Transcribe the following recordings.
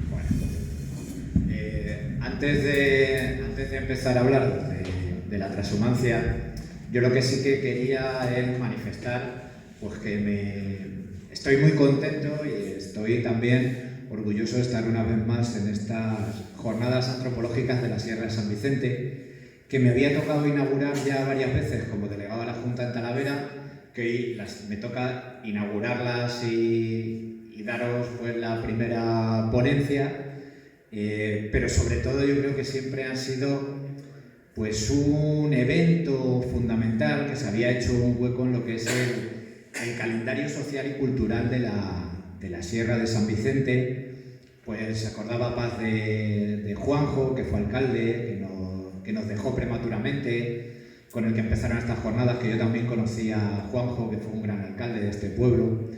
Bueno, antes de empezar a hablar de la transhumancia, yo lo que sí que quería es manifestar pues estoy muy contento y estoy también orgulloso de estar una vez más en estas jornadas antropológicas de la Sierra de San Vicente, que me había tocado inaugurar ya varias veces como delegado de la Junta en Talavera, que hoy me toca inaugurarlas y daros pues la primera ponencia, pero sobre todo yo creo que siempre han sido pues un evento fundamental que se había hecho un hueco en lo que es el calendario social y cultural de la Sierra de San Vicente. Pues se acordaba Paz de Juanjo, que fue alcalde, que nos dejó prematuramente, con el que empezaron estas jornadas, que yo también conocí a Juanjo, que fue un gran alcalde de este pueblo.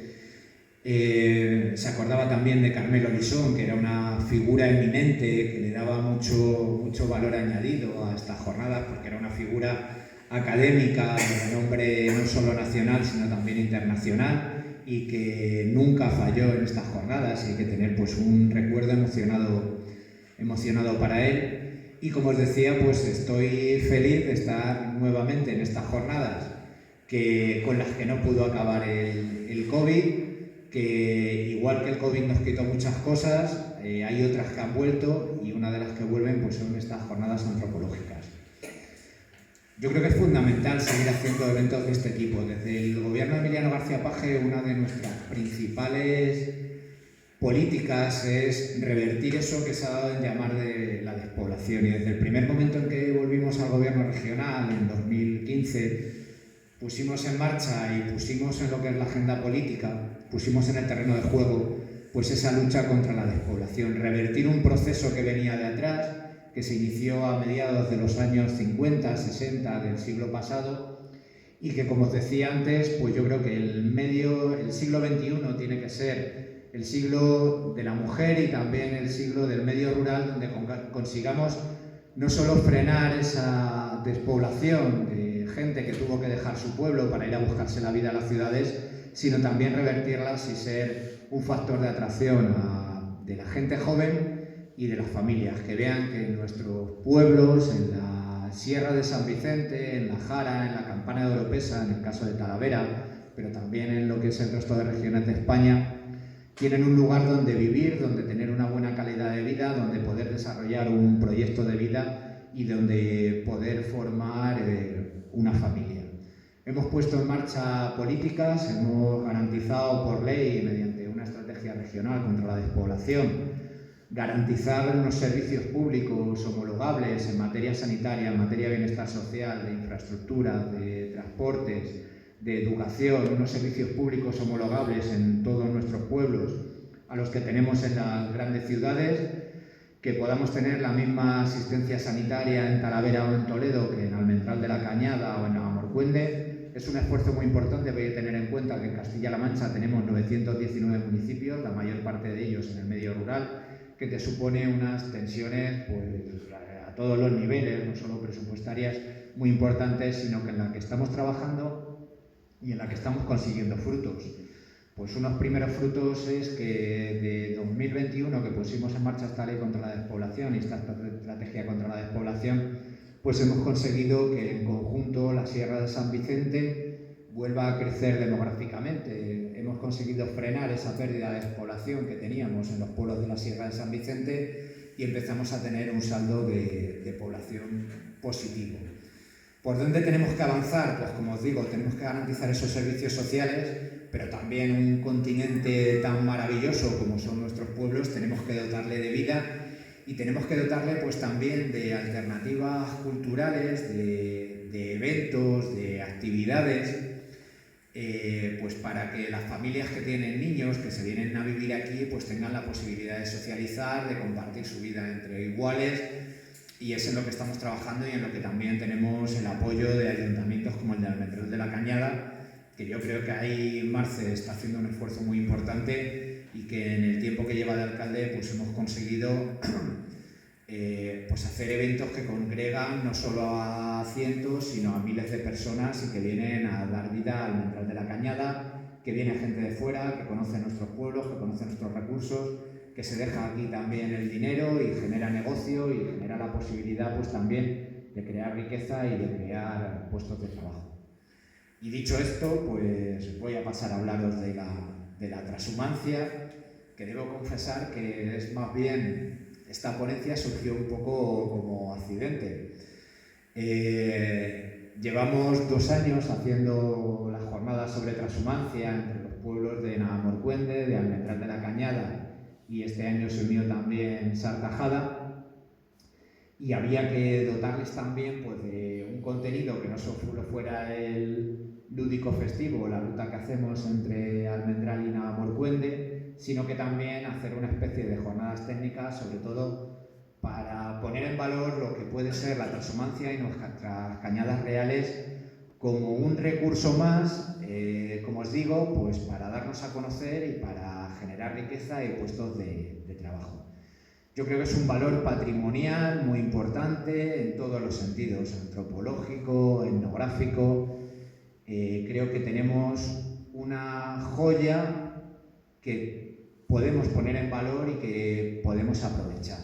Se acordaba también de Carmelo Lisón, que era una figura eminente, que le daba mucho valor añadido a estas jornadas, porque era una figura académica de nombre no solo nacional, sino también internacional, y que nunca falló en estas jornadas, y hay que tener pues un recuerdo emocionado para él. Y como os decía, pues estoy feliz de estar nuevamente en estas jornadas con las que no pudo acabar el COVID, que igual que el COVID nos quitó muchas cosas, hay otras que han vuelto, y una de las que vuelven pues son estas jornadas antropológicas. Yo creo que es fundamental seguir haciendo eventos de este tipo. Desde el gobierno de Emiliano García Paje, una de nuestras principales políticas es revertir eso que se ha dado en llamar de la despoblación. Y desde el primer momento en que volvimos al gobierno regional, en 2015, pusimos en marcha y pusimos en lo que es la agenda política, pusimos en el terreno de juego pues esa lucha contra la despoblación, revertir un proceso que venía de atrás, que se inició a mediados de los años 50, 60 del siglo pasado, y que, como os decía antes, pues yo creo que el siglo XXI tiene que ser el siglo de la mujer y también el siglo del medio rural, donde consigamos no solo frenar esa despoblación de gente que tuvo que dejar su pueblo para ir a buscarse la vida a las ciudades, sino también revertirlas y ser un factor de atracción de la gente joven y de las familias, que vean que en nuestros pueblos, en la Sierra de San Vicente, en la Jara, en la Campana de Oropesa, en el caso de Talavera, pero también en lo que es el resto de regiones de España, tienen un lugar donde vivir, donde tener una buena calidad de vida, donde poder desarrollar un proyecto de vida y donde poder formar una familia. Hemos puesto en marcha políticas, hemos garantizado por ley, mediante una estrategia regional contra la despoblación, garantizar unos servicios públicos homologables en materia sanitaria, en materia de bienestar social, de infraestructura, de transportes, de educación, unos servicios públicos homologables en todos nuestros pueblos, a los que tenemos en las grandes ciudades, que podamos tener la misma asistencia sanitaria en Talavera o en Toledo que en Almendral de la Cañada o en Amorcuende. Es un esfuerzo muy importante, hay que tener en cuenta que en Castilla-La Mancha tenemos 919 municipios, la mayor parte de ellos en el medio rural, que te supone unas tensiones pues, a todos los niveles, no solo presupuestarias, muy importantes, sino que en la que estamos trabajando y en la que estamos consiguiendo frutos. Pues unos primeros frutos es que de 2021, que pusimos en marcha esta ley contra la despoblación y esta estrategia contra la despoblación, pues hemos conseguido que en conjunto la Sierra de San Vicente vuelva a crecer demográficamente. Hemos conseguido frenar esa pérdida de despoblación que teníamos en los pueblos de la Sierra de San Vicente y empezamos a tener un saldo de población positivo. ¿Por dónde tenemos que avanzar? Pues como os digo, tenemos que garantizar esos servicios sociales, pero también un continente tan maravilloso como son nuestros pueblos, tenemos que dotarle de vida y tenemos que dotarle pues también de alternativas culturales, de eventos, de actividades, pues para que las familias que tienen niños que se vienen a vivir aquí pues tengan la posibilidad de socializar, de compartir su vida entre iguales, y es en lo que estamos trabajando y en lo que también tenemos el apoyo de ayuntamientos como el de Almendral de la Cañada, que yo creo que ahí Marce está haciendo un esfuerzo muy importante y que en el tiempo que lleva de alcalde pues hemos conseguido pues hacer eventos que congregan no solo a cientos sino a miles de personas y que vienen a dar vida al Almendral de la Cañada, que viene gente de fuera, que conoce nuestros pueblos, que conoce nuestros recursos, que se deja aquí también el dinero y genera negocio y genera la posibilidad pues también de crear riqueza y de crear puestos de trabajo. Y dicho esto, pues voy a pasar a hablaros de la transhumancia, que debo confesar que es más bien, esta ponencia surgió un poco como accidente. Llevamos 2 años haciendo las jornadas sobre transhumancia entre los pueblos de Navalmoruende, de Almendral de la Cañada, y este año se unió también Sartajada, y había que dotarles también pues, de un contenido que no solo fuera el lúdico festivo, la ruta que hacemos entre Almendral y Navalmoruende, sino que también hacer una especie de jornadas técnicas, sobre todo para poner en valor lo que puede ser la transhumancia y nuestras cañadas reales como un recurso más, como os digo, pues para darnos a conocer y para generar riqueza y puestos de trabajo. Yo creo que es un valor patrimonial muy importante en todos los sentidos, antropológico, etnográfico. Creo que tenemos una joya que podemos poner en valor y que podemos aprovechar.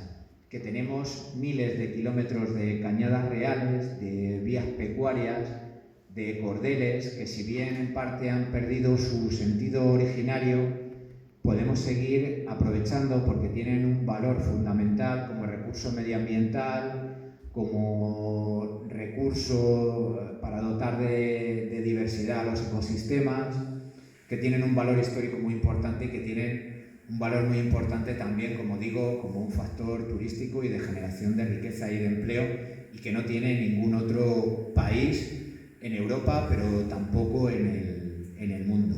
Que tenemos miles de kilómetros de cañadas reales, de vías pecuarias, de cordeles, que si bien en parte han perdido su sentido originario, podemos seguir aprovechando porque tienen un valor fundamental como recurso medioambiental, como recurso para dotar de diversidad a los ecosistemas, que tienen un valor histórico muy importante y que tienen un valor muy importante también, como digo, como un factor turístico y de generación de riqueza y de empleo, y que no tiene ningún otro país en Europa, pero tampoco en el mundo.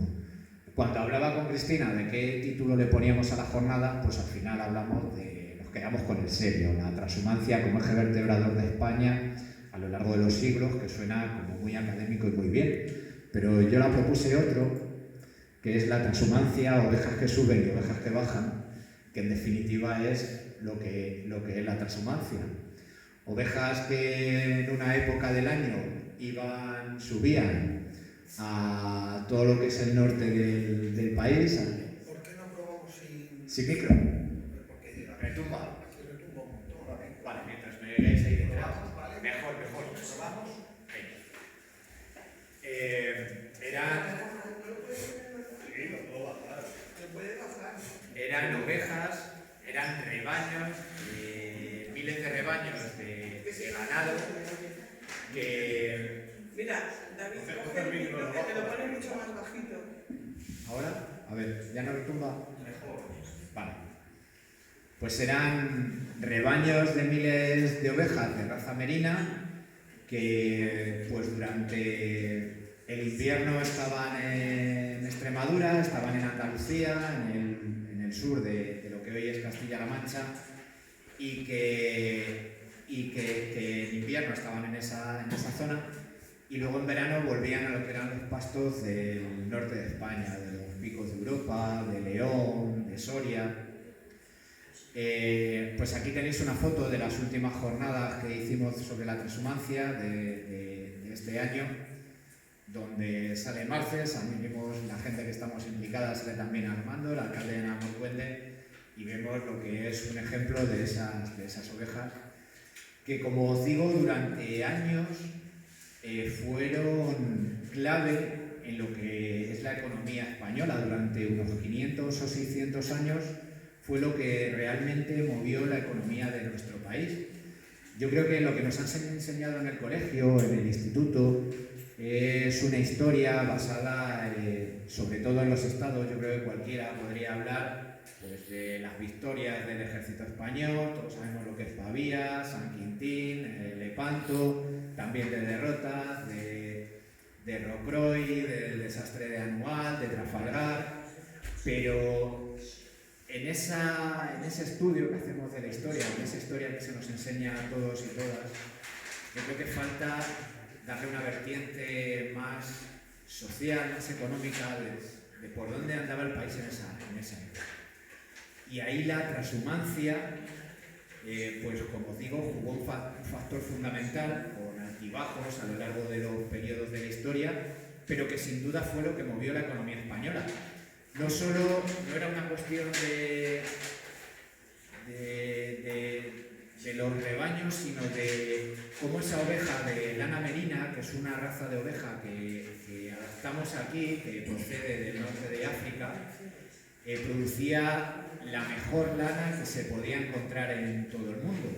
Cuando hablaba con Cristina de qué título le poníamos a la jornada, pues al final nos quedamos con el serio, la transhumancia como eje vertebrador de España a lo largo de los siglos, que suena como muy académico y muy bien, pero yo la propuse otro, que es la transhumancia, ovejas que suben y ovejas que bajan, que en definitiva es lo que es la transhumancia. Ovejas que en una época del año subían a todo lo que es el norte del país. ¿Por qué no probamos sin micro? Porque retumba. Aquí retumba un montón. Vale, mientras me veáis ahí detrás. Vale. Mejor. ¿Probamos? Eran ovejas, eran rebaños, miles de rebaños de ganado que... Mira, David, coge el micro, que te lo pone mucho más bajito. ¿Ahora? A ver, ¿ya no retumba? Mejor. Vale. Pues eran rebaños de miles de ovejas de raza merina que pues durante el invierno estaban en Extremadura, estaban en Andalucía, en el sur de lo que hoy es Castilla-La Mancha, y que en invierno estaban en esa zona, y luego en verano volvían a lo que eran los pastos del norte de España, de los picos de Europa, de León, de Soria. Pues aquí tenéis una foto de las últimas jornadas que hicimos sobre la transhumancia de este año, donde sale Marces, salimos la gente que estamos implicada, sale también Armando, el alcalde de Navalmoruende, y vemos lo que es un ejemplo de esas ovejas que, como os digo, durante años fueron clave en lo que es la economía española. Durante unos 500 o 600 años fue lo que realmente movió la economía de nuestro país. Yo creo que lo que nos han enseñado en el colegio, en el instituto, es una historia basada sobre todo en los estados. Yo creo que cualquiera podría hablar pues, de las victorias del ejército español, todos sabemos lo que es Pavía, San Quintín, Lepanto, también de derrotas, de Rocroi, del desastre de Anual, de Trafalgar, pero en ese estudio que hacemos de la historia, en esa historia que se nos enseña a todos y todas, yo creo que falta darle una vertiente más social, más económica de por dónde andaba el país en esa época. Y ahí la transhumancia, pues como digo, jugó un factor fundamental con altibajos a lo largo de los periodos de la historia, pero que sin duda fue lo que movió la economía española. No era una cuestión de los rebaños, sino de cómo esa oveja de lana merina, que es una raza de oveja que adaptamos aquí, que procede del norte de África, producía la mejor lana que se podía encontrar en todo el mundo.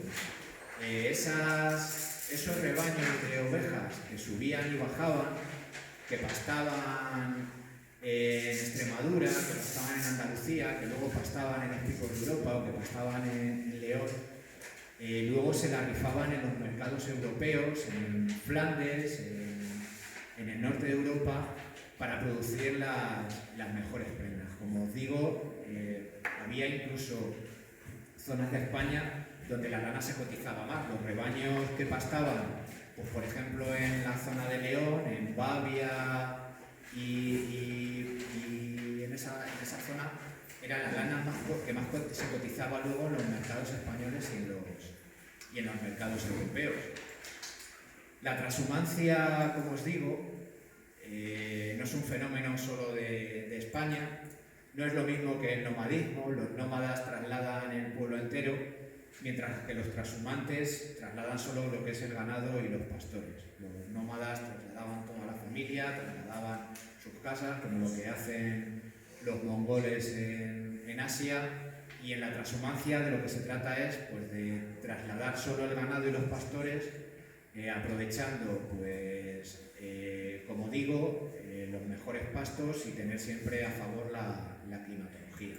Esos rebaños de ovejas que subían y bajaban, que pastaban en Extremadura, que pastaban en Andalucía, que luego pastaban en los picos de Europa o que pastaban en León, luego se la rifaban en los mercados europeos, en Flandes, en el norte de Europa, para producir las mejores prendas. Como os digo, había incluso zonas de España donde la lana se cotizaba más. Los rebaños que pastaban, pues por ejemplo en la zona de León, en Bavia y en esa zona, era la lana que más se cotizaba luego en los mercados españoles y en los mercados europeos. La transhumancia, como os digo, no es un fenómeno solo de España, no es lo mismo que el nomadismo. Los nómadas trasladan el pueblo entero, mientras que los transhumantes trasladan solo lo que es el ganado y los pastores. Los nómadas trasladaban toda la familia, trasladaban sus casas, como lo que hacen los mongoles en Asia, y en la transhumancia de lo que se trata es pues, de trasladar solo el ganado y los pastores, aprovechando, pues, como digo, los mejores pastos y tener siempre a favor la climatología.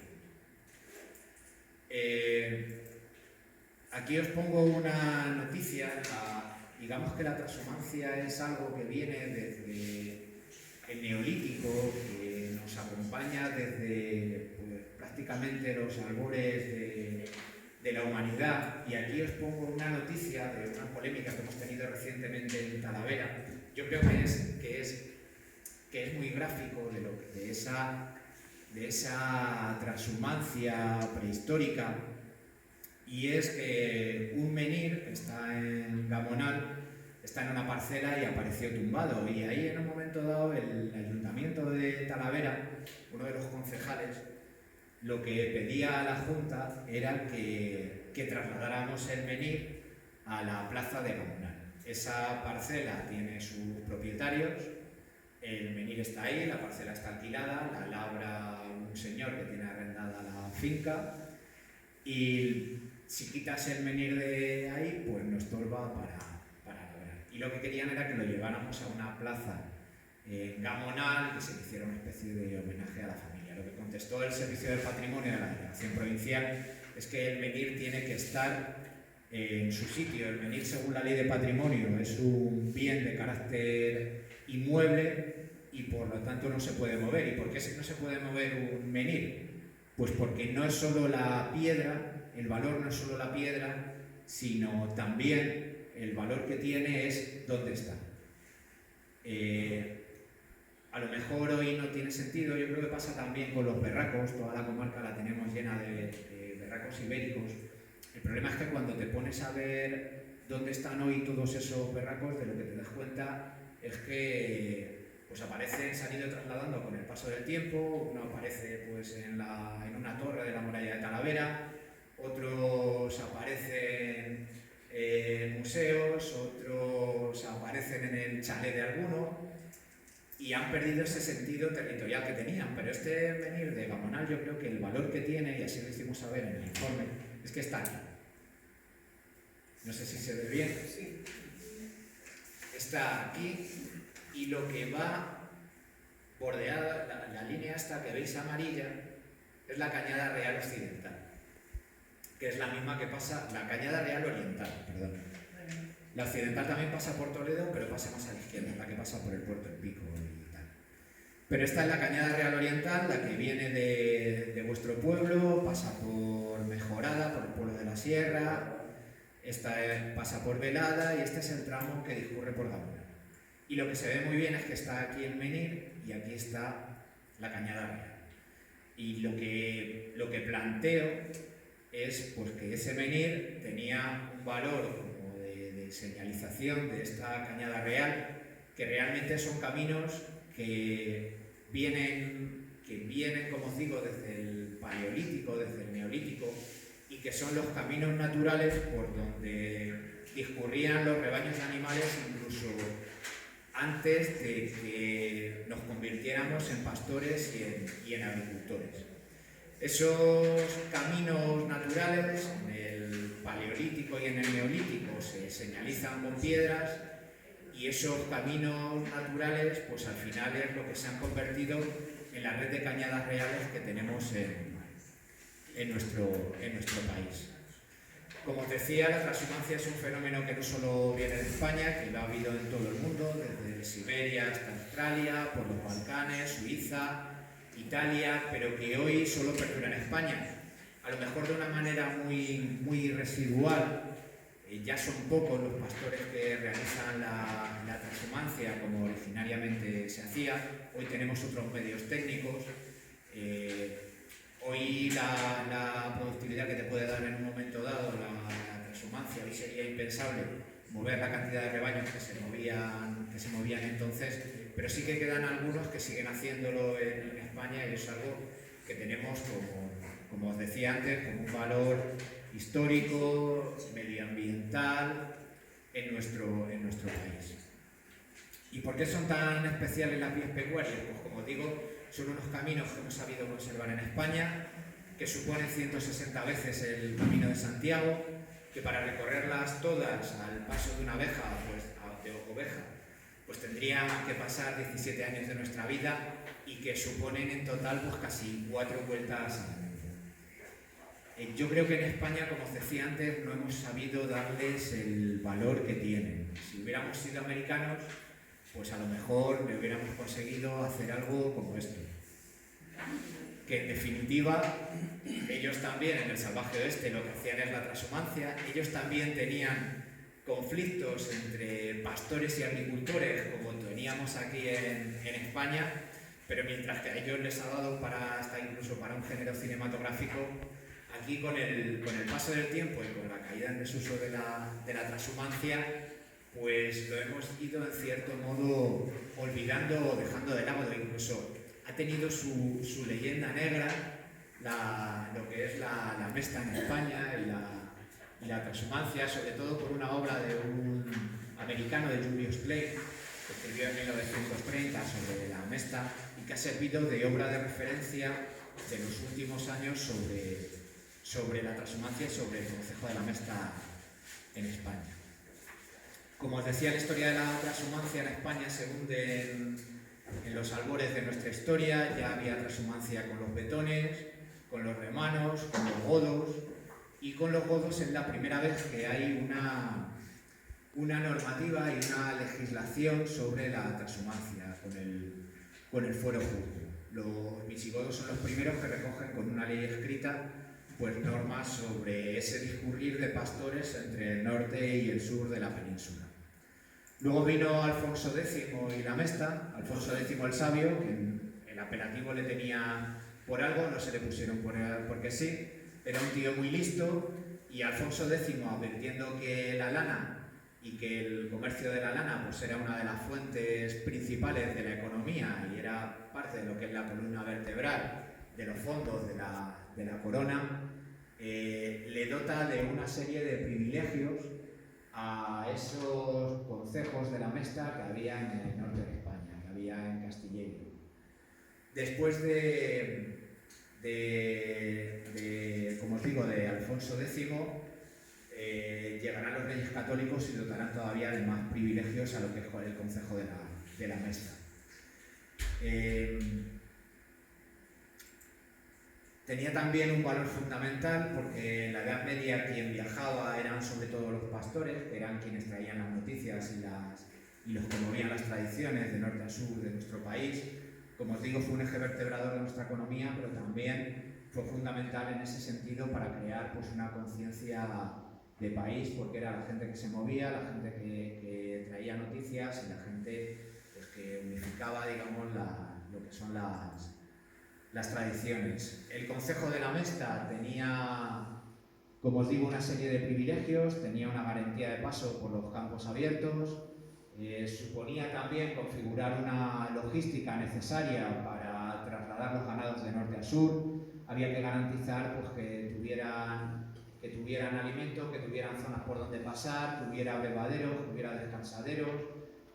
Aquí os pongo una noticia. Digamos que la transhumancia es algo que viene desde el Neolítico, que nos acompaña desde pues, prácticamente los albores de la humanidad. Y aquí os pongo una noticia de una polémica que hemos tenido recientemente en Talavera. Yo creo que es muy gráfico de esa transhumancia prehistórica. Y es que un menhir que está en Gamonal, está en una parcela y apareció tumbado. Y ahí en un momento dado el Ayuntamiento de Talavera, uno de los concejales, lo que pedía a la Junta era que trasladáramos el menhir a la plaza de Gamonal. Esa parcela tiene sus propietarios, el menhir está ahí, la parcela está alquilada, la labra un señor que tiene arrendada la finca, y si quitas el menhir de ahí, pues nos estorba para labrar. Y lo que querían era que lo lleváramos a una plaza en Gamonal, que se le hiciera una especie de homenaje a la familia. Lo que contestó el Servicio del Patrimonio de la Delegación Provincial es que el menhir tiene que estar en su sitio. El menhir, según la Ley de Patrimonio, es un bien de carácter inmueble y por lo tanto no se puede mover. ¿Y por qué no se puede mover un menhir? Pues porque no es solo la piedra, el valor no es solo la piedra, sino también el valor que tiene es dónde está. A lo mejor hoy no tiene sentido, yo creo que pasa también con los berracos. Toda la comarca la tenemos llena de berracos ibéricos. El problema es que cuando te pones a ver dónde están hoy todos esos berracos, de lo que te das cuenta es que pues aparecen, se han ido trasladando con el paso del tiempo. Uno aparece pues, en una torre de la muralla de Talavera, otros aparecen en museos, otros aparecen en el chalet de alguno, y han perdido ese sentido territorial que tenían. Pero este menhir de Gamonal, yo creo que el valor que tiene, y así lo hicimos saber en el informe, es que está aquí. No sé si se ve bien. Sí. Está aquí, y lo que va bordeada, la línea esta que veis amarilla, es la Cañada Real Occidental, que es la misma que pasa, la Cañada Real Oriental, perdón. La occidental también pasa por Toledo, pero pasa más a la izquierda, la que pasa por el Puerto del Pico y tal. Pero esta es la Cañada Real Oriental, la que viene de vuestro pueblo, pasa por Mejorada, por el pueblo de la Sierra, esta pasa por Velada, y este es el tramo que discurre por Gamonal. Y lo que se ve muy bien es que está aquí el menhir y aquí está la Cañada Real. Y lo que planteo es pues, que ese menhir tenía un valor como de señalización de esta Cañada Real, que realmente son caminos que vienen, como os digo, desde el Paleolítico, desde el Neolítico, y que son los caminos naturales por donde discurrían los rebaños de animales incluso antes de que nos convirtiéramos en pastores y en agricultores. Esos caminos naturales en el Paleolítico y en el Neolítico se señalizan con piedras, y esos caminos naturales pues al final es lo que se han convertido en la red de cañadas reales que tenemos en nuestro país. Como os decía, la transhumancia es un fenómeno que no solo viene de España, que lo ha habido en todo el mundo, desde Siberia hasta Australia, por los Balcanes, Suiza, Italia, pero que hoy solo perdura en España. A lo mejor de una manera muy residual. Ya son pocos los pastores que realizan la transhumancia como originariamente se hacía. Hoy tenemos otros medios técnicos. Hoy la productividad que te puede dar en un momento dado la transhumancia, hoy sería impensable mover la cantidad de rebaños que se movían entonces, pero sí que quedan algunos que siguen haciéndolo en España, y es algo que tenemos, como os decía antes, como un valor histórico, medioambiental en nuestro país. ¿Y por qué son tan especiales las vías pecuarias? Pues como digo, son unos caminos que hemos sabido conservar en España, que suponen 160 veces el Camino de Santiago, que para recorrerlas todas al paso de una oveja, pues tendrían que pasar 17 años de nuestra vida, y que suponen en total pues casi 4 vueltas al mundo. Yo creo que en España, como os decía antes, no hemos sabido darles el valor que tienen. Si hubiéramos sido americanos, pues a lo mejor hubiéramos conseguido hacer algo como esto. Que en definitiva, ellos también en el salvaje oeste lo que hacían es la transhumancia. Ellos también tenían conflictos entre pastores y agricultores, como teníamos aquí en España, pero mientras que a ellos les ha dado hasta incluso para un género cinematográfico, aquí con el paso del tiempo y con la caída en desuso de la transhumancia, pues lo hemos ido en cierto modo olvidando o dejando de lado. Incluso ha tenido su leyenda negra lo que es la mesta en España y la transhumancia, sobre todo por una obra de un americano, de Julius Clay, que escribió en 1930 sobre la mesta, y que ha servido de obra de referencia de los últimos años sobre la transhumancia y sobre el concejo de la mesta en España. Como os decía, la historia de la transhumancia en España se hunde en los albores de nuestra historia. Ya había transhumancia con los betones, con los romanos, con los godos, y con los godos es la primera vez que hay una normativa y una legislación sobre la transhumancia con el fuero juzgo. Los visigodos son los primeros que recogen con una ley escrita pues normas sobre ese discurrir de pastores entre el norte y el sur de la península. Luego vino Alfonso X y la Mesta. Alfonso X el Sabio, que el apelativo le tenía por algo, no se le pusieron porque sí, era un tío muy listo, y Alfonso X, advirtiendo que la lana y que el comercio de la lana pues era una de las fuentes principales de la economía y era parte de lo que es la columna vertebral de los fondos de la corona, le dota de una serie de privilegios a esos concejos de la Mesta que había en el norte de España, que había en Castilla y León. Después como os digo, de Alfonso X, llegarán los reyes católicos y dotarán todavía de más privilegios a lo que es el concejo de la Mesta. Tenía también un valor fundamental porque en la Edad Media quien viajaba eran sobre todo los pastores, que eran quienes traían las noticias y los que movían las tradiciones de norte a sur de nuestro país. Como os digo, fue un eje vertebrador de nuestra economía, pero también fue fundamental en ese sentido para crear pues, una conciencia de país, porque era la gente que se movía, la gente que traía noticias y la gente pues, que unificaba, digamos, lo que son las tradiciones. El concejo de la Mesta tenía, como os digo, una serie de privilegios, tenía una garantía de paso por los campos abiertos, suponía también configurar una logística necesaria para trasladar los ganados de norte a sur, había que garantizar pues, que que tuvieran alimento, que tuvieran zonas por donde pasar, que hubiera abrevaderos, que hubiera descansaderos,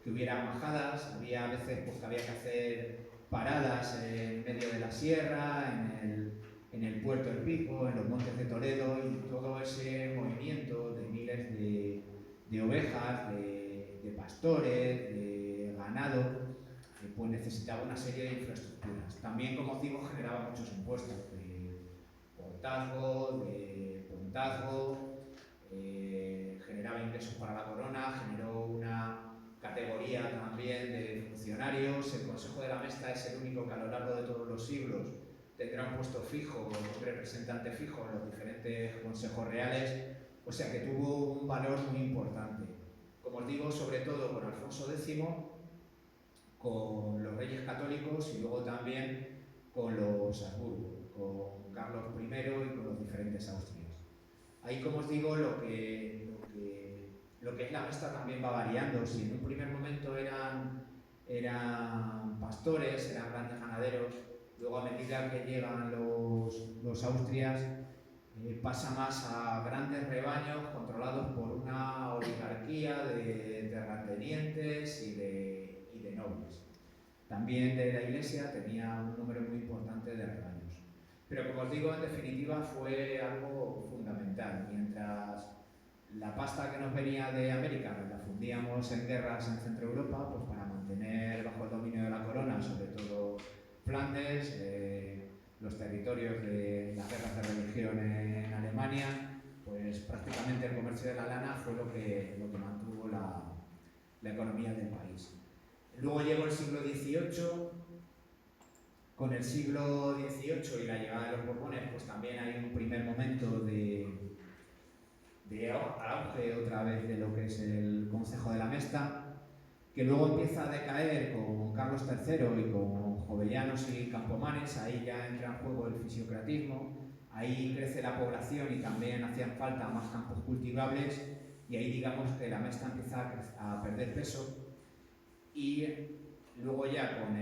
que hubiera majadas. Había veces pues, que había que hacer paradas en medio de la sierra, en el puerto del Pico, en los montes de Toledo, y todo ese movimiento de miles de ovejas, de pastores, de ganado, pues necesitaba una serie de infraestructuras. También, como os digo, generaba muchos impuestos de portazgo, de puntazgo, generaba ingresos para la corona, generó una categoría también de funcionarios. El Consejo de la Mesta es el único que a lo largo de todos los siglos tendrá un puesto fijo, un representante fijo en los diferentes consejos reales, o sea que tuvo un valor muy importante. Como os digo, sobre todo con Alfonso X, con los reyes católicos y luego también con los Habsburgo, con Carlos I y con los diferentes Austrias. Ahí, como os digo, lo que es la Mesta también va variando. Si en un primer momento eran pastores, eran grandes ganaderos, luego a medida que llegan los Austrias, pasa más a grandes rebaños controlados por una oligarquía de terratenientes y de nobles. También de la Iglesia tenía un número muy importante de rebaños. Pero como os digo, en definitiva fue algo fundamental. Mientras la pasta que nos venía de América la fundíamos en guerras en Centro Europa, pues para mantener bajo el dominio de la corona, sobre todo Flandes, los territorios de las guerras de religión en Alemania, pues prácticamente el comercio de la lana fue lo que mantuvo la economía del país. Luego llegó el siglo XVIII. Con el siglo XVIII y la llegada de los Borbones, pues también hay un primer momento de auge otra vez de lo que es el Consejo de la Mesta, que luego empieza a decaer con Carlos III y con Jovellanos y Campomanes. Ahí ya entra en juego el fisiocratismo, ahí crece la población y también hacían falta más campos cultivables, y ahí digamos que la Mesta empieza a perder peso. Y luego ya con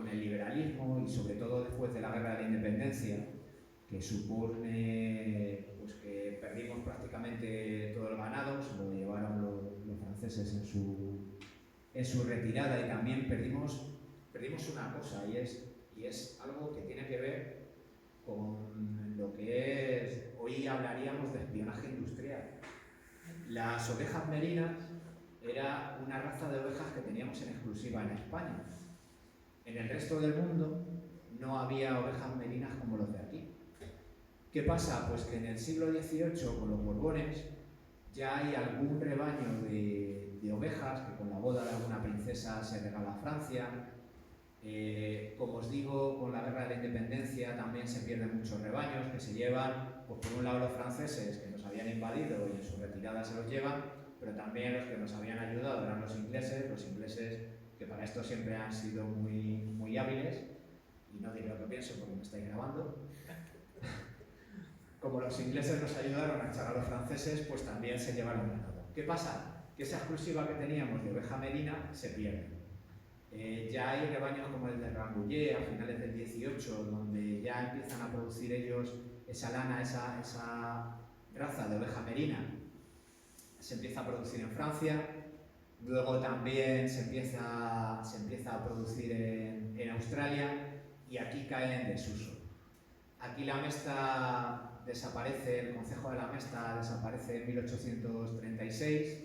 el liberalismo y sobre todo después de la Guerra de la Independencia, que supone pues, que perdimos prácticamente todo el ganado, se lo llevaron los franceses en su retirada, y también perdimos una cosa, y es algo que tiene que ver con lo que es, hoy hablaríamos de espionaje industrial. Las ovejas merinas era una raza de ovejas que teníamos en exclusiva en España. En el resto del mundo no había ovejas merinas como los de aquí. ¿Qué pasa? Pues que en el siglo XVIII, con los Borbones, ya hay algún rebaño de ovejas que con la boda de alguna princesa se regala a Francia. Como os digo, con la Guerra de la Independencia también se pierden muchos rebaños que se llevan, pues por un lado los franceses que nos habían invadido y en su retirada se los llevan, pero también los que nos habían ayudado eran los ingleses que para esto siempre han sido muy, muy hábiles, y no diré lo que pienso porque me estáis grabando. Como los ingleses nos ayudaron a echar a los franceses, pues también se llevaron ganado. ¿Qué pasa? Que esa exclusiva que teníamos de oveja merina se pierde. Ya hay rebaños como el de Rambouillet a finales del 18, donde ya empiezan a producir ellos esa lana, esa raza de oveja merina. Se empieza a producir en Francia, luego también se empieza a producir en Australia, y aquí cae en desuso. Aquí la Mesta desaparece, el Consejo de la Mesta desaparece en 1836,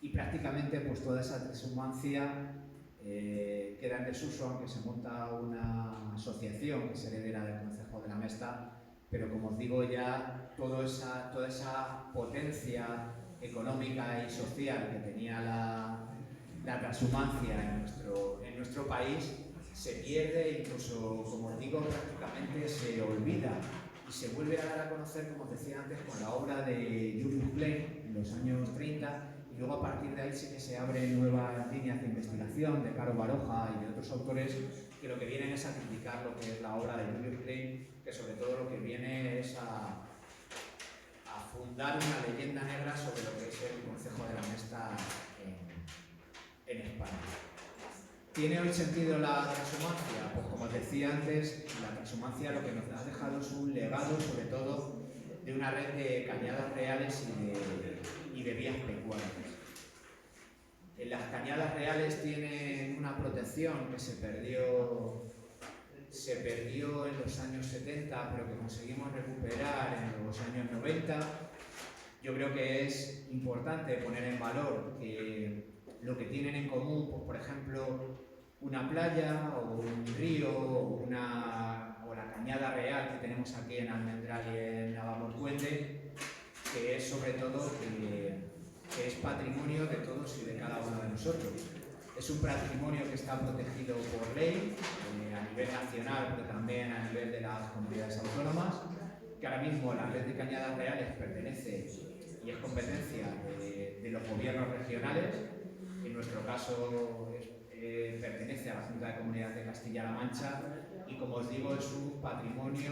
y prácticamente pues toda esa transhumancia queda en desuso, aunque se monta una asociación que es heredera del Consejo de la Mesta, pero como os digo, ya toda esa potencia económica y social que tenía la transhumancia en nuestro país se pierde, incluso, como os digo, prácticamente se olvida, y se vuelve a dar a conocer, como os decía antes, con la obra de Julius Klein en los años 30, y luego a partir de ahí sí que se abren nuevas líneas de investigación de Caro Baroja y de otros autores que lo que vienen es a criticar lo que es la obra de Julius Klein, que sobre todo lo que viene es a fundar una leyenda negra sobre lo que es el Consejo de la Mesta en España. ¿Tiene hoy sentido la transhumancia? Pues como os decía antes, la transhumancia lo que nos ha dejado es un legado, sobre todo de una red de cañadas reales y de vías pecuarias. Las cañadas reales tienen una protección que se perdió en los años 70, pero que conseguimos recuperar en los años 90. Yo creo que es importante poner en valor que lo que tienen en común, pues, por ejemplo, una playa o un río o la cañada real que tenemos aquí en Almendral y en Navamorcuende, que es sobre todo que es patrimonio de todos y de cada uno de nosotros. Es un patrimonio que está protegido por ley a nivel nacional, pero también a nivel de las comunidades autónomas, que ahora mismo la red de cañadas reales pertenece y es competencia de los gobiernos regionales. En nuestro caso pertenece a la Junta de Comunidades de Castilla-La Mancha y, como os digo, es un patrimonio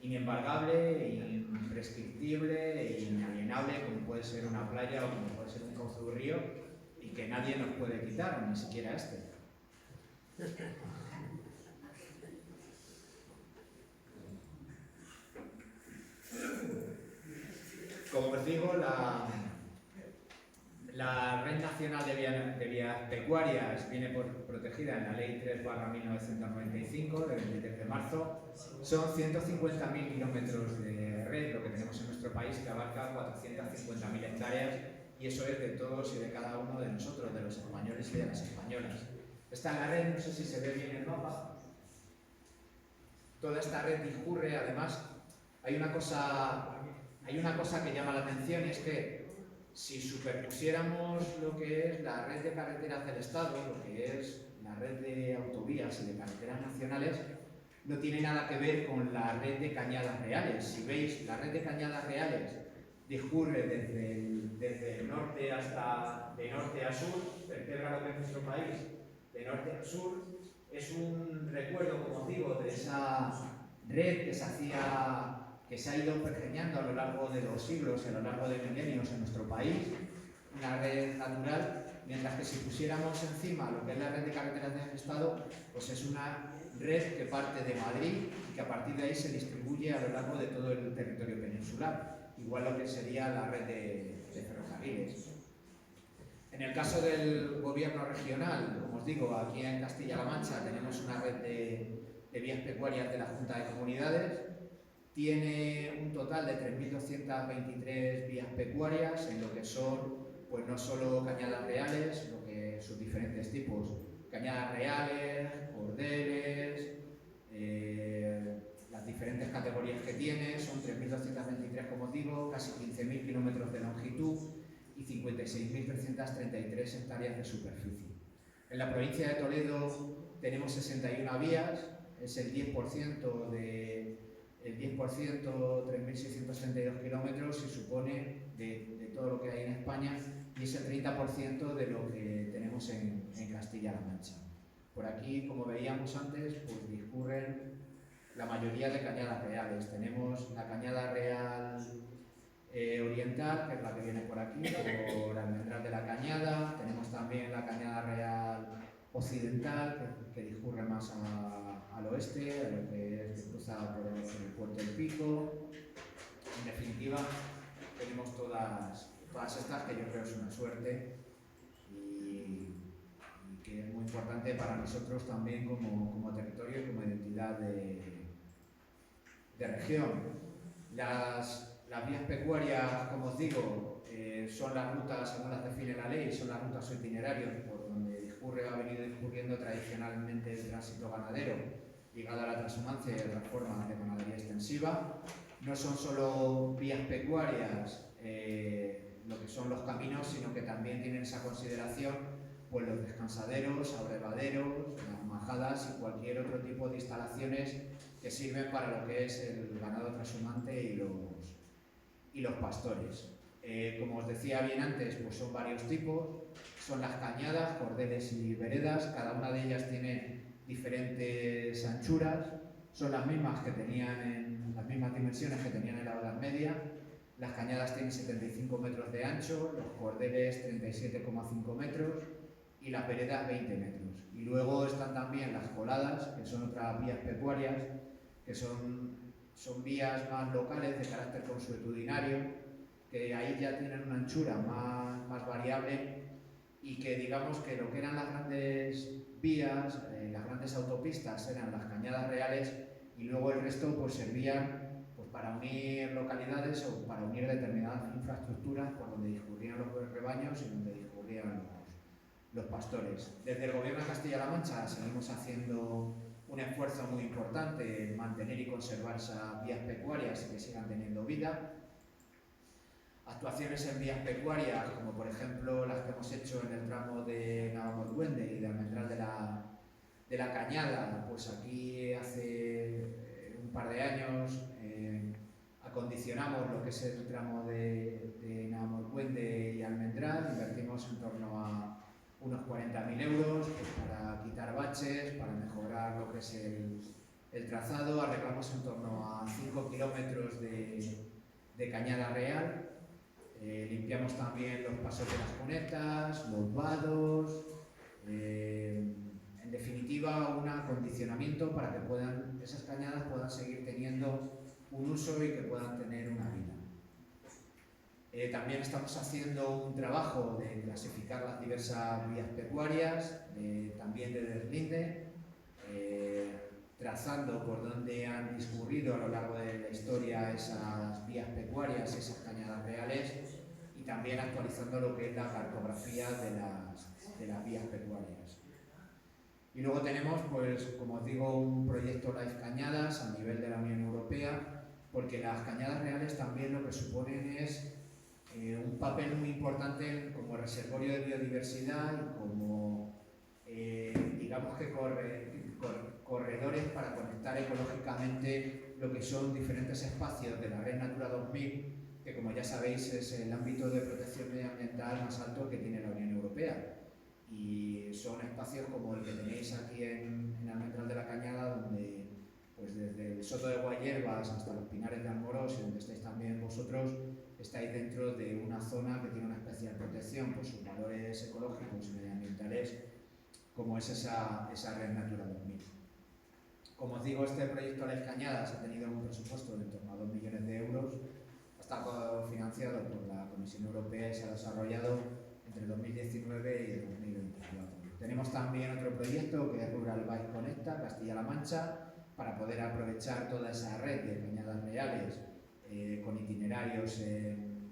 inembargable, imprescriptible e inalienable, como puede ser una playa o como puede ser un cauce de un río, y que nadie nos puede quitar, ni siquiera este. Como os digo, la Red Nacional de Vías Pecuarias viene protegida en la Ley 3/1995, del 23 de marzo. Son 150.000 kilómetros de red lo que tenemos en nuestro país, que abarca 450.000 hectáreas, y eso es de todos y de cada uno de nosotros, de los españoles y de las españolas. Esta es la red, no sé si se ve bien el mapa. Toda esta red discurre, además, hay una cosa que llama la atención, y es que si superpusiéramos lo que es la red de carreteras del Estado, lo que es la red de autovías y de carreteras nacionales, no tiene nada que ver con la red de cañadas reales. Si veis, la red de cañadas reales discurre desde el norte de norte a sur, vertebra lo que es nuestro país, de norte a sur. Es un recuerdo, como os digo, de esa red que se ha ido pergeñando a lo largo de los siglos y a lo largo de milenios en nuestro país, una red natural, mientras que si pusiéramos encima lo que es la red de carreteras del Estado, pues es una red que parte de Madrid y que a partir de ahí se distribuye a lo largo de todo el territorio peninsular, igual lo que sería la red de ferrocarriles. En el caso del gobierno regional, como os digo, aquí en Castilla-La Mancha tenemos una red de vías pecuarias de la Junta de Comunidades. Tiene un total de 3.223 vías pecuarias, en lo que son, pues no solo cañadas reales, sino que sus diferentes tipos, cañadas reales, cordeles, las diferentes categorías que tiene, son 3.223, como os digo, casi 15.000 kilómetros de longitud y 56.333 hectáreas de superficie. En la provincia de Toledo tenemos 61 vías, es el 10%, 3.632 kilómetros, y supone de todo lo que hay en España, y es el 30% de lo que tenemos en Castilla-La Mancha. Por aquí, como veíamos antes, pues discurren la mayoría de cañadas reales. Tenemos la cañada real oriental, que es la que viene por aquí, por Almendral de la Cañada. Tenemos también la cañada real occidental, que discurre más al oeste, a lo que cruza por el puerto del Pico. En definitiva, tenemos todas estas, que yo creo es una suerte y que es muy importante para nosotros también como territorio y como identidad de región. Las vías pecuarias, como os digo, son las rutas, según las define la ley, son las rutas o itinerarios por donde discurre o ha venido discurriendo tradicionalmente el tránsito ganadero, ligado a la transhumancia y a otras formas de ganadería extensiva. No son solo vías pecuarias lo que son los caminos, sino que también tienen esa consideración pues los descansaderos, abrevaderos, las majadas y cualquier otro tipo de instalaciones que sirven para lo que es el ganado trashumante y los pastores. Como os decía bien antes, pues son varios tipos, son las cañadas, cordeles y veredas. Cada una de ellas tiene diferentes anchuras, son las mismas las mismas dimensiones que tenían en la Edad Media. Las cañadas tienen 75 metros de ancho, los cordeles 37,5 metros y las veredas 20 metros. Y luego están también las coladas, que son otras vías pecuarias, que son son vías más locales de carácter consuetudinario, que ahí ya tienen una anchura más variable y que digamos que lo que eran las grandes vías, las grandes autopistas eran las cañadas reales y luego el resto pues servían pues, para unir localidades o para unir determinadas infraestructuras por donde discurrían los rebaños y donde discurrían los pastores. Desde el Gobierno de Castilla-La Mancha seguimos haciendo un esfuerzo muy importante en mantener y conservar esas vías pecuarias y que sigan teniendo vida. Actuaciones en vías pecuarias, como por ejemplo las que hemos hecho en el tramo de Navamorcuende y de Almendral de la Cañada, pues aquí hace un par de años acondicionamos lo que es el tramo de Navamorcuende y Almendral, invertimos en torno a unos 40.000 euros pues, para quitar baches, para mejorar lo que es el trazado, arreglamos en torno a 5 kilómetros de cañada real, limpiamos también los pasos de las cunetas, los vados, en definitiva un acondicionamiento para que esas cañadas puedan seguir teniendo un uso y que puedan tener una vida. También estamos haciendo un trabajo de clasificar las diversas vías pecuarias, también de deslinde, trazando por dónde han discurrido a lo largo de la historia esas vías pecuarias, esas cañadas reales, y también actualizando lo que es la cartografía de las vías pecuarias. Y luego tenemos, pues, como os digo, un proyecto Life Cañadas a nivel de la Unión Europea, porque las cañadas reales también lo que suponen es un papel muy importante como reservorio de biodiversidad y como, digamos que corredores para conectar ecológicamente lo que son diferentes espacios de la Red Natura 2000, que como ya sabéis es el ámbito de protección medioambiental más alto que tiene la Unión Europea. Y son espacios como el que tenéis aquí en Almendral de la Cañada, donde pues desde el Soto de Guayervas hasta los Pinares de Almorós, y donde estáis también vosotros, estáis dentro de una zona que tiene una especial protección por sus valores ecológicos y medioambientales, como es esa Red Natura 2000. Como os digo, este proyecto Las Cañadas ha tenido un presupuesto de en torno a 2 millones de euros, ha estado financiado por la Comisión Europea y se ha desarrollado entre 2019 y 2024. Tenemos también otro proyecto que es Rural Bike Conecta, Castilla-La Mancha, para poder aprovechar toda esa red de cañadas reales con itinerarios en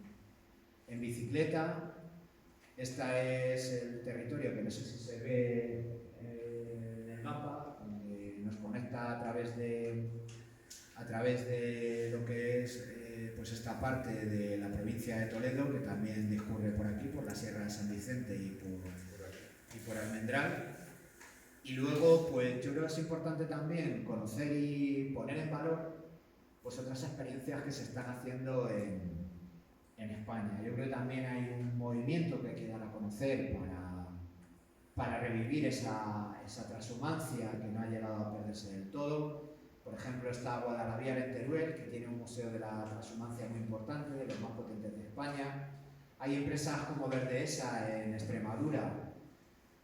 bicicleta. Este es el territorio que no sé si se ve en el mapa, donde nos conecta a través de lo que es pues esta parte de la provincia de Toledo, que también discurre por aquí, por la Sierra de San Vicente y por Almendral. Y luego, pues yo creo que es importante también conocer y poner en valor pues otras experiencias que se están haciendo en España. Yo creo que también hay un movimiento que hay que dar a conocer para revivir esa transhumancia que no ha llegado a perderse del todo. Por ejemplo, está Guadalaviar en Teruel, que tiene un museo de la transhumancia muy importante, de los más potentes de España. Hay empresas como Verdeesa en Extremadura,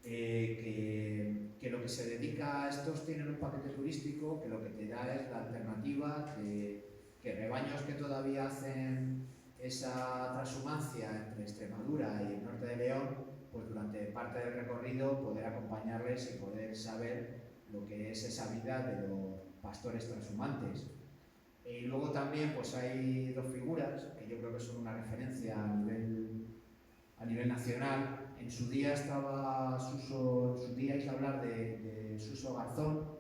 que lo que se dedica a estos tienen un paquete turístico que lo que te da es la alternativa que rebaños que todavía hacen esa transhumancia entre Extremadura y el norte de León, pues durante parte del recorrido poder acompañarles y poder saber lo que es esa vida de los pastores transhumantes. Y luego también pues hay dos figuras que yo creo que son una referencia a nivel nacional. En su día estaba Suso, en su día hice hablar de Suso Garzón,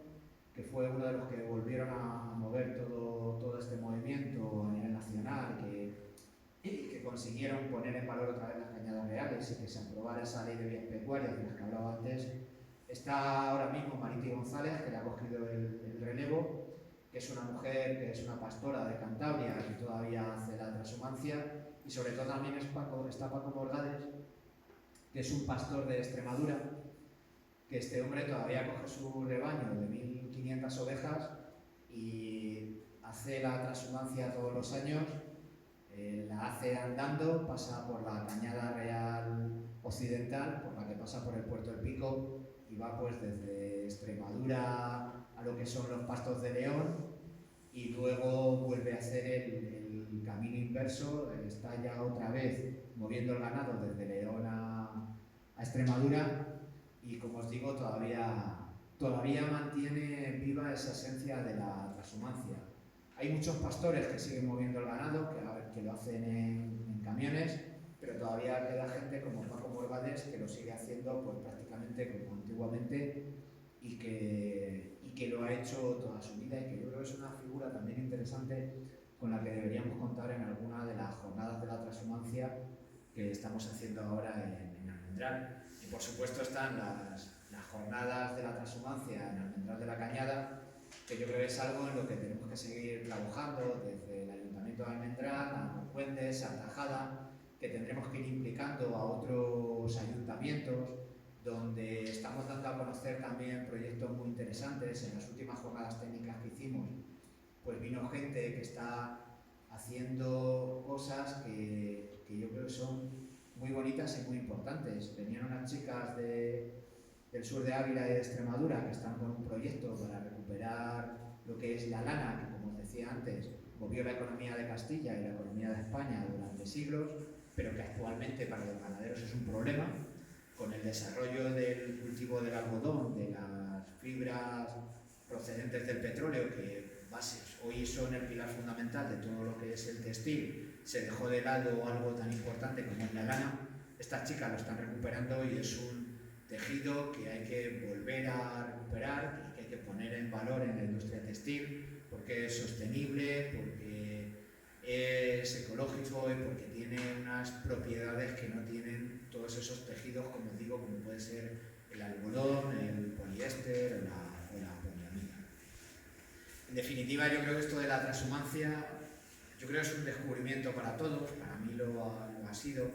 que fue uno de los que volvieron a mover todo este movimiento a nivel nacional, que consiguieron poner en valor otra vez las cañadas reales y que se aprobara esa ley de vías pecuarias de las que hablaba antes. Está ahora mismo Mariti González, que le ha cogido el relevo, que es una mujer, que es una pastora de Cantabria, que todavía hace la transhumancia, y sobre todo también está Paco Morgades, que es un pastor de Extremadura, que este hombre todavía coge su rebaño de 1.500 ovejas y hace la transhumancia todos los años, la hace andando, pasa por la Cañada Real Occidental, por la que pasa por el Puerto del Pico, y va pues desde Extremadura a lo que son los Pastos de León, y luego vuelve a hacer el camino inverso, está ya otra vez moviendo el ganado desde León a Extremadura y, como os digo, todavía mantiene viva esa esencia de la transhumancia. Hay muchos pastores que siguen moviendo el ganado, que lo hacen en camiones, pero todavía queda gente como Paco Morgades que lo sigue haciendo pues, prácticamente como antiguamente y que lo ha hecho toda su vida y que yo creo que es una figura también interesante con la que deberíamos contar en alguna de las jornadas de la transhumancia que estamos haciendo ahora en Almendral. Y por supuesto están las jornadas de la transhumancia en Almendral de la Cañada, que yo creo que es algo en lo que tenemos que seguir trabajando desde el Ayuntamiento de Almendral, a Moncuendes, a Tajada, que tendremos que ir implicando a otros ayuntamientos, donde estamos dando a conocer también proyectos muy interesantes. En las últimas jornadas técnicas que hicimos, pues vino gente que está haciendo cosas que yo creo que son muy bonitas y muy importantes. Venían unas chicas del sur de Ávila y de Extremadura que están con un proyecto para recuperar lo que es la lana, que como os decía antes, movió la economía de Castilla y la economía de España durante siglos, pero que actualmente para los ganaderos es un problema. Con el desarrollo del cultivo del algodón, de las fibras procedentes del petróleo, que hoy son el pilar fundamental de todo lo que es el textil, se dejó de lado algo tan importante como es la lana. Estas chicas lo están recuperando y es un tejido que hay que volver a recuperar y que hay que poner en valor en la industria textil, porque es sostenible, porque es ecológico y porque tiene unas propiedades que no tienen todos esos tejidos, como digo, como puede ser el algodón, el poliéster o la poliamida. En definitiva, yo creo que esto de la transhumancia, yo creo que es un descubrimiento para todos, para mí lo ha sido,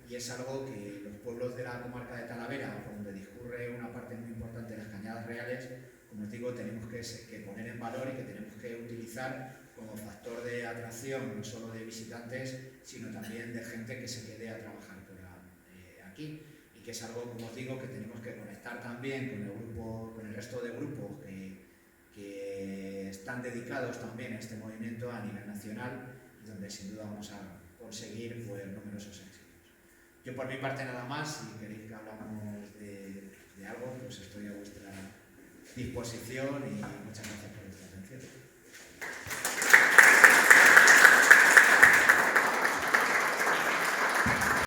y es algo que los pueblos de la comarca de Talavera, por donde discurre una parte muy importante de las Cañadas Reales, como os digo, tenemos que poner en valor y que tenemos que utilizar como factor de atracción, no solo de visitantes, sino también de gente que se quede a trabajar aquí, y que es algo, como os digo, que tenemos que conectar también con el resto de grupos que están dedicados también a este movimiento a nivel nacional y donde sin duda vamos a conseguir pues, numerosos éxitos. Yo por mi parte nada más, si queréis que hablamos de algo, pues estoy a vuestra disposición y muchas gracias.